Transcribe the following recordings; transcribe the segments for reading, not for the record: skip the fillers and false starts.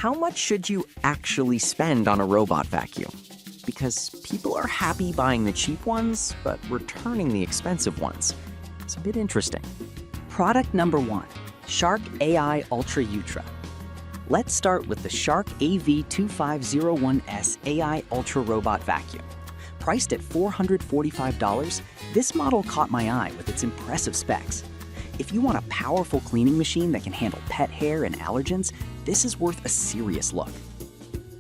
how much should you actually spend on a robot vacuum? Because people are happy buying the cheap ones, but returning the expensive ones. It's a bit interesting. Product number 1, Shark AI Ultra Ultra. Let's start with the Shark AV2501S AI Ultra Robot Vacuum. Priced at $445, this model caught my eye with its impressive specs. If you want a powerful cleaning machine that can handle pet hair and allergens, this is worth a serious look.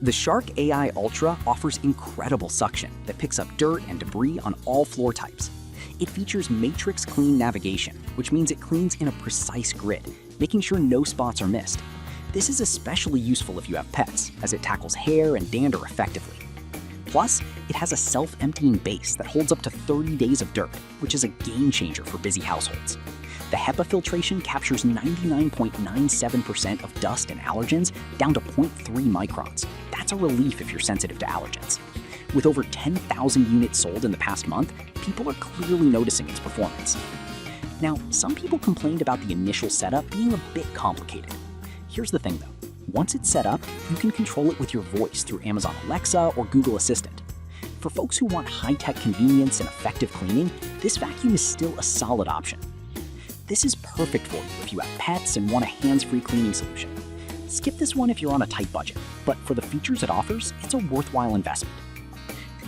The Shark AI Ultra offers incredible suction that picks up dirt and debris on all floor types. It features matrix clean navigation, which means it cleans in a precise grid, making sure no spots are missed. This is especially useful if you have pets, as it tackles hair and dander effectively. Plus, it has a self-emptying base that holds up to 30 days of dirt, which is a game changer for busy households. The HEPA filtration captures 99.97% of dust and allergens down to 0.3 microns. That's a relief if you're sensitive to allergens. With over 10,000 units sold in the past month, people are clearly noticing its performance. Now, some people complained about the initial setup being a bit complicated. Here's the thing though, once it's set up, you can control it with your voice through Amazon Alexa or Google Assistant. For folks who want high-tech convenience and effective cleaning, this vacuum is still a solid option. This is perfect for you if you have pets and want a hands-free cleaning solution. Skip this one if you're on a tight budget, but for the features it offers, it's a worthwhile investment.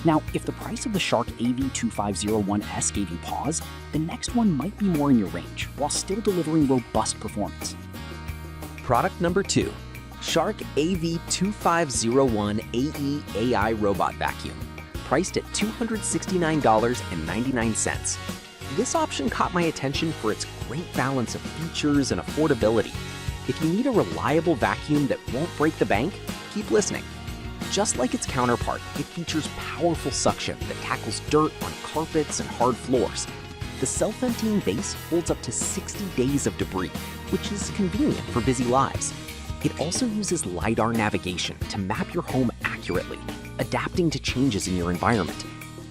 Now, if the price of the Shark AV2501S gave you pause, the next one might be more in your range, while still delivering robust performance. Product number 2, Shark AV2501AE AI Robot Vacuum. Priced at $269.99. This option caught my attention for its great balance of features and affordability. If you need a reliable vacuum that won't break the bank, keep listening. Just like its counterpart, it features powerful suction that tackles dirt on carpets and hard floors. The self-emptying base holds up to 60 days of debris, which is convenient for busy lives. It also uses LiDAR navigation to map your home accurately, adapting to changes in your environment.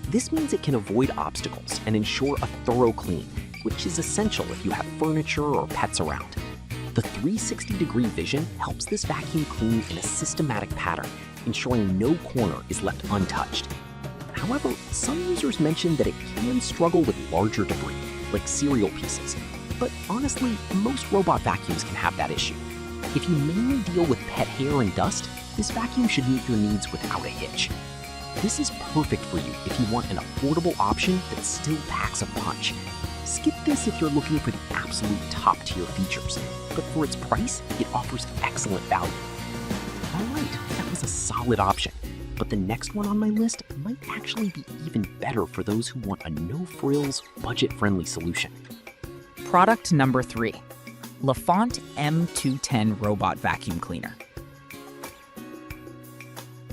This means it can avoid obstacles and ensure a thorough clean, which is essential if you have furniture or pets around. The 360-degree vision helps this vacuum clean in a systematic pattern, ensuring no corner is left untouched. However, some users mentioned that it can struggle with larger debris, like cereal pieces. But honestly, most robot vacuums can have that issue. If you mainly deal with pet hair and dust, this vacuum should meet your needs without a hitch. This is perfect for you if you want an affordable option that still packs a punch. Skip this if you're looking for the absolute top-tier features, but for its price, it offers excellent value. Alright, that was a solid option, but the next one on my list might actually be even better for those who want a no-frills, budget-friendly solution. Product number 3, Lefant M210 Robot Vacuum Cleaner.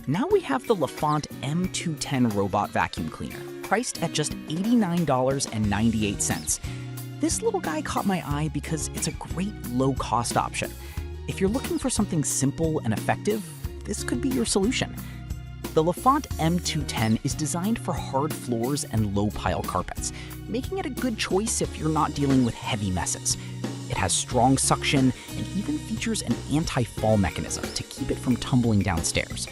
Now we have the Lefant M210 Robot Vacuum Cleaner, priced at just $89.98. This little guy caught my eye because it's a great low-cost option. If you're looking for something simple and effective, this could be your solution. The Lefant M210 is designed for hard floors and low-pile carpets, making it a good choice if you're not dealing with heavy messes. It has strong suction and even features an anti-fall mechanism to keep it from tumbling downstairs.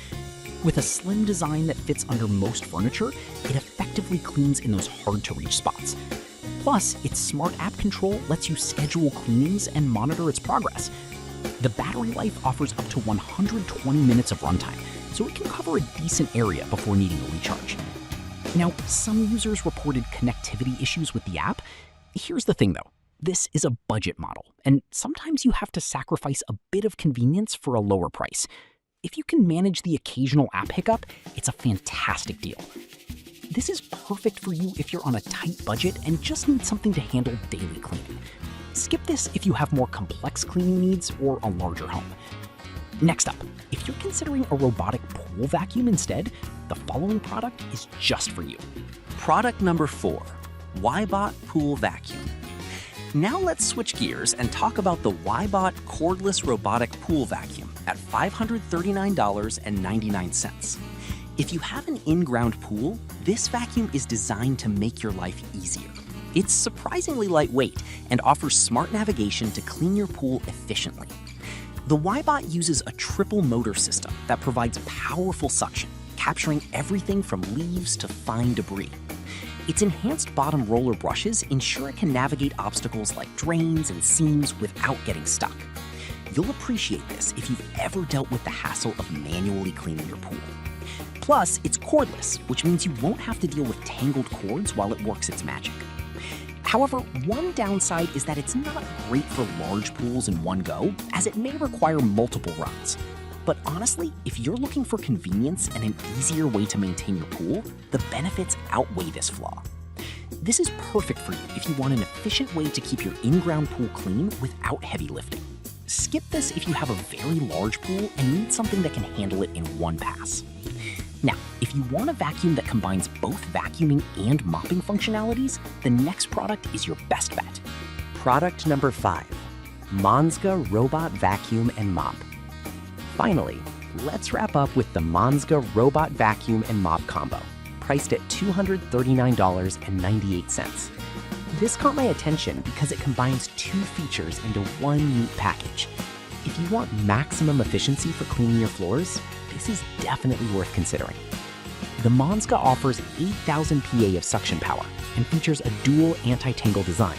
With a slim design that fits under most furniture, it effectively cleans in those hard-to-reach spots. Plus, its smart app control lets you schedule cleanings and monitor its progress. The battery life offers up to 120 minutes of runtime, so it can cover a decent area before needing a recharge. Now, some users reported connectivity issues with the app. Here's the thing though, this is a budget model, and sometimes you have to sacrifice a bit of convenience for a lower price. If you can manage the occasional app hiccup, it's a fantastic deal. This is perfect for you if you're on a tight budget and just need something to handle daily cleaning. Skip this if you have more complex cleaning needs or a larger home. Next up, if you're considering a robotic pool vacuum instead, the following product is just for you. Product number 4, Wybot Pool Vacuum. Now let's switch gears and talk about the Wybot cordless robotic pool vacuum at $539.99. If you have an in-ground pool, this vacuum is designed to make your life easier. It's surprisingly lightweight and offers smart navigation to clean your pool efficiently. The Ybot uses a triple motor system that provides powerful suction, capturing everything from leaves to fine debris. Its enhanced bottom roller brushes ensure it can navigate obstacles like drains and seams without getting stuck. You'll appreciate this if you've ever dealt with the hassle of manually cleaning your pool. Plus, it's cordless, which means you won't have to deal with tangled cords while it works its magic. However, one downside is that it's not great for large pools in one go, as it may require multiple runs. But honestly, if you're looking for convenience and an easier way to maintain your pool, the benefits outweigh this flaw. This is perfect for you if you want an efficient way to keep your in-ground pool clean without heavy lifting. Skip this if you have a very large pool and need something that can handle it in one pass. Now, if you want a vacuum that combines both vacuuming and mopping functionalities, the next product is your best bet. Product number 5, Monska Robot Vacuum and Mop. Finally, let's wrap up with the Monska Robot Vacuum and Mop combo, priced at $239.98. This caught my attention because it combines 2 features into one neat package. If you want maximum efficiency for cleaning your floors, this is definitely worth considering. The Monska offers 8,000 PA of suction power and features a dual anti-tangle design,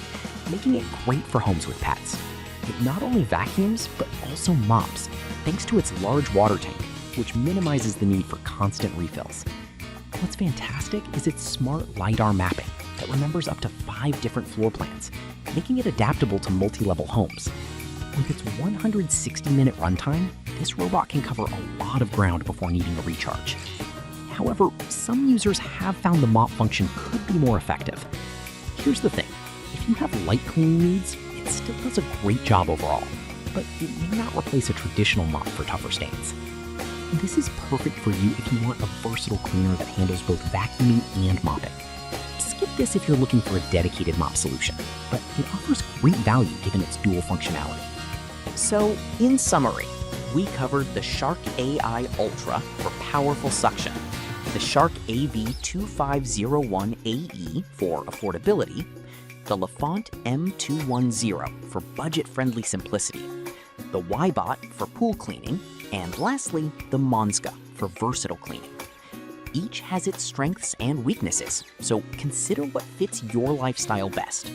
making it great for homes with pets. It not only vacuums, but also mops, thanks to its large water tank, which minimizes the need for constant refills. What's fantastic is its smart LiDAR mapping that remembers up to 5 different floor plans, making it adaptable to multi-level homes. With its 160-minute runtime, this robot can cover a lot of ground before needing a recharge. However, some users have found the mop function could be more effective. Here's the thing, if you have light cleaning needs, it still does a great job overall, but it may not replace a traditional mop for tougher stains. This is perfect for you if you want a versatile cleaner that handles both vacuuming and mopping. Skip this if you're looking for a dedicated mop solution, but it offers great value given its dual functionality. So, in summary, we covered the Shark AI Ultra for powerful suction, the Shark AV2501AE for affordability, the Lefant M210 for budget-friendly simplicity, the Ybot for pool cleaning, and lastly, the Monska for versatile cleaning. Each has its strengths and weaknesses, so consider what fits your lifestyle best.